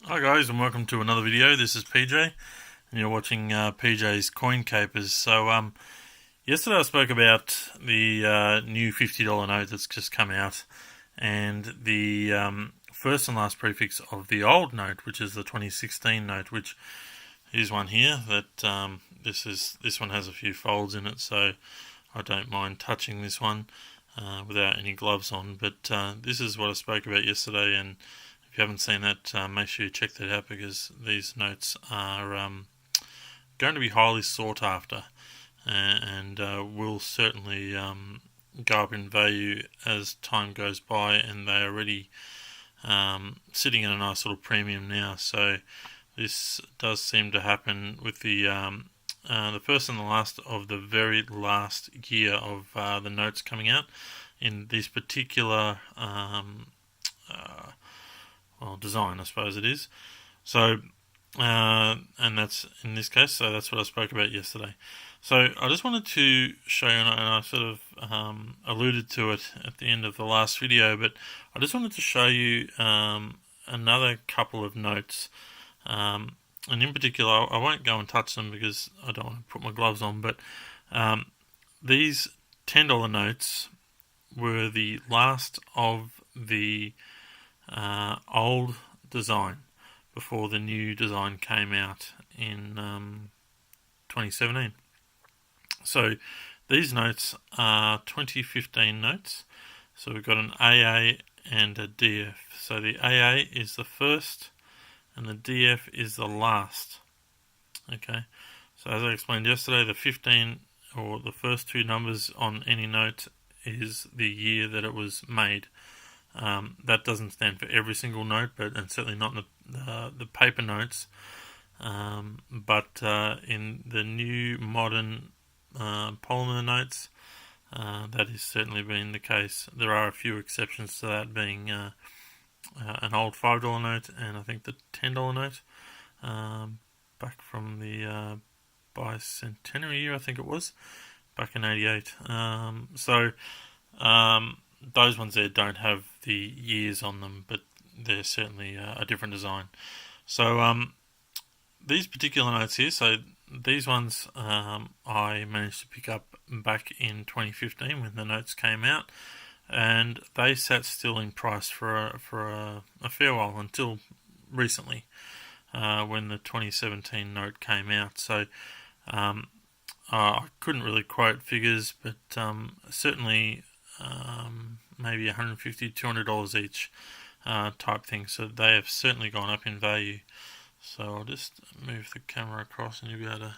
Hi guys, and welcome to another video. This is PJ and you're watching PJ's Coin Capers. Yesterday I spoke about the new $50 note that's just come out and the first and last prefix of the old note, which is the 2016 note, which is one here that this one has a few folds in it, so I don't mind touching this one without any gloves on. But this is what I spoke about yesterday, and if you haven't seen that, make sure you check that out, because these notes are going to be highly sought after and will certainly go up in value as time goes by, and they are already sitting in a nice little premium now. So this does seem to happen with the first and the last of the very last year of the notes coming out in this particular design, I suppose it is. So, and that's in this case, so that's what I spoke about yesterday. So I just wanted to show you, and I sort of alluded to it at the end of the last video, but I just wanted to show you another couple of notes. And in particular, I won't go and touch them because I don't want to put my gloves on, but these $10 notes were the last of the old design before the new design came out in 2017. So these notes are 2015 notes. So we've got an AA and a DF. So the AA is the first and the DF is the last. Okay, so as I explained yesterday, the 15, or the first two numbers on any note, is the year that it was made. That doesn't stand for every single note, and certainly not in the paper notes. But in the new modern polymer notes, that has certainly been the case. There are a few exceptions to that, being an old $5 note and I think the $10 note back from the bicentenary year, I think it was, back in '88. Those ones there don't have the years on them, but they're certainly a different design. So these particular notes here, so these ones I managed to pick up back in 2015 when the notes came out, and they sat still in price for a fair while until recently when the 2017 note came out. So I couldn't really quote figures, but certainly maybe $150, $200 each type thing. So they have certainly gone up in value. So I'll just move the camera across and you'll be able to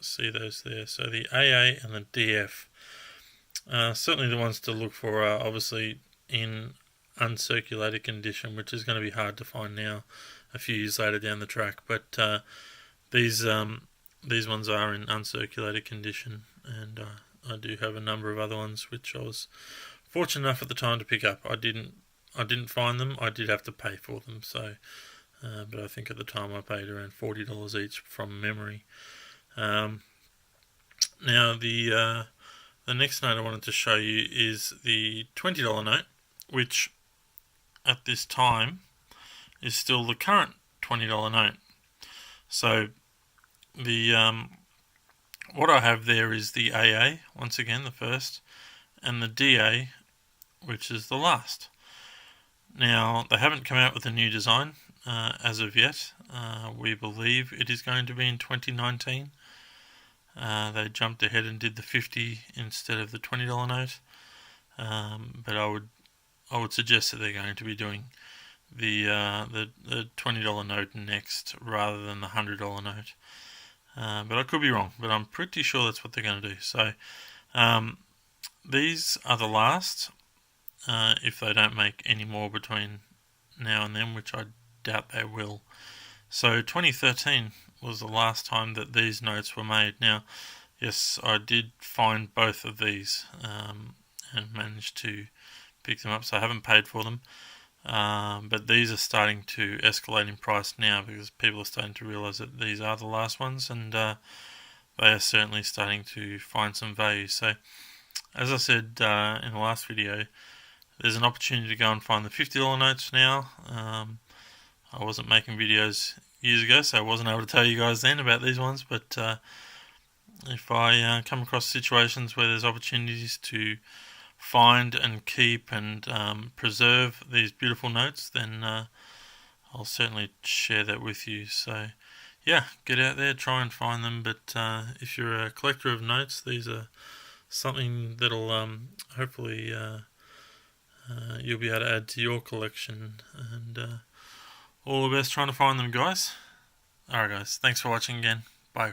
see those there. So the AA and the DF, certainly the ones to look for are obviously in uncirculated condition, which is going to be hard to find now a few years later down the track. But these ones are in uncirculated condition, and I do have a number of other ones which I was fortunate enough at the time to pick up. I didn't find them. I did have to pay for them. So, but I think at the time I paid around $40 each from memory. Now the next note I wanted to show you is the $20 note, which at this time is still the current $20 note. So the what I have there is the AA, once again the first, and the DA, which is the last. Now they haven't come out with a new design as of yet. We believe it is going to be in 2019. They jumped ahead and did the 50 instead of the $20 note, but I would suggest that they're going to be doing the $20 note next rather than the $100 note. But I could be wrong, but I'm pretty sure that's what they're going to do. So these are the last, if they don't make any more between now and then, which I doubt they will. So 2013 was the last time that these notes were made. Now, yes, I did find both of these and managed to pick them up, so I haven't paid for them. But these are starting to escalate in price now because people are starting to realise that these are the last ones, and they are certainly starting to find some value. So, as I said in the last video, there's an opportunity to go and find the $50 notes now. I wasn't making videos years ago, so I wasn't able to tell you guys then about these ones. But if I come across situations where there's opportunities to find and keep and preserve these beautiful notes, then I'll certainly share that with you. So yeah, get out there, try and find them. But if you're a collector of notes, these are something that'll hopefully you'll be able to add to your collection. And all the best trying to find them, guys. Alright, guys, thanks for watching again. Bye.